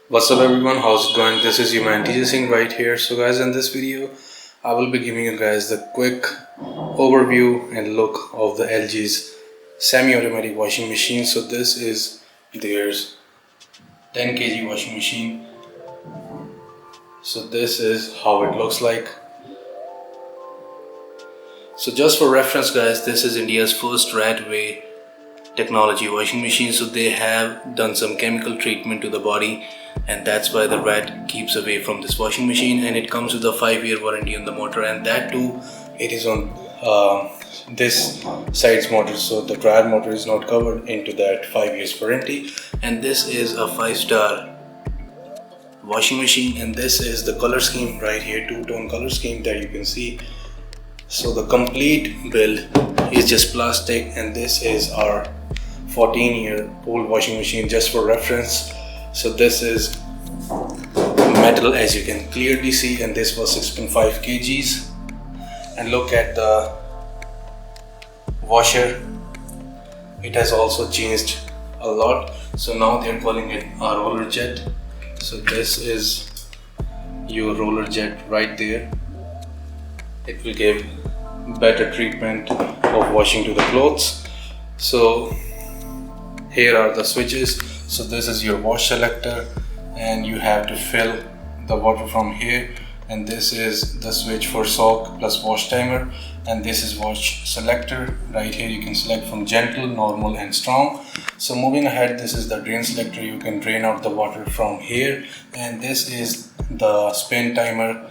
What's up everyone, how's it going? This is Humanity Singh right here. So guys, in this video I will be giving you guys the quick overview and look of the LG's semi-automatic washing machine. So this is theirs 10 kg washing machine. So this is how it looks like. So just for reference guys, this is India's first rat-way technology washing machine. So they have done some chemical treatment to the body, and that's why the rat keeps away from this washing machine. And it comes with a 5-year warranty on the motor, and that too it is on this side's motor, so the dryer motor is not covered into that 5 years warranty. And this is a 5-star washing machine, and this is the color scheme right here, two-tone color scheme that you can see. So the complete build is just plastic, and this is our 14-year-old washing machine just for reference. So this is metal, as you can clearly see, and this was 6.5 kgs. And look at the washer, it has also changed a lot. So now they're calling it a roller jet. So this is your roller jet right there. It will give better treatment of washing to the clothes. So here are the switches. So this is your wash selector, and you have to fill the water from here, and this is the switch for soak plus wash timer, and this is wash selector right here. You can select from gentle, normal and strong. So moving ahead, this is the drain selector. You can drain out the water from here, and this is the spin timer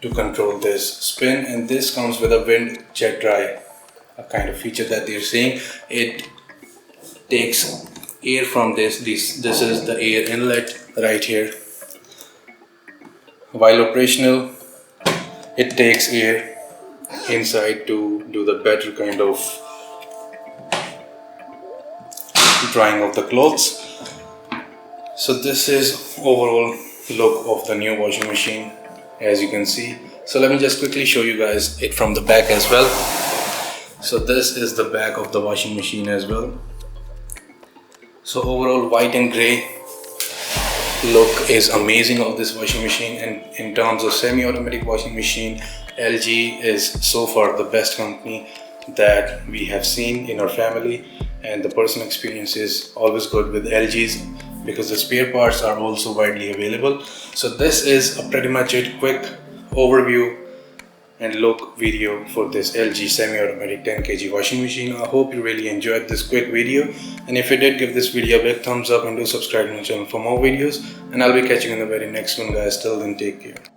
to control this spin. And this comes with a wind jet dry, a kind of feature that they're saying. It takes air from this is the air inlet right here. While operational, it takes air inside to do the better kind of drying of the clothes. So this is overall look of the new washing machine, as you can see. So let me just quickly show you guys it from the back as well. So this is the back of the washing machine as well. So overall white and gray look is amazing of this washing machine. And in terms of semi-automatic washing machine, LG is so far the best company that we have seen in our family, and the personal experience is always good with LG's because the spare parts are also widely available. So this is a pretty much it quick overview and look video for this LG semi-automatic 10 kg washing machine. I hope you really enjoyed this quick video, and if you did, give this video a big thumbs up and do subscribe to my channel for more videos, and I'll be catching you in the very next one guys. Till then, take care.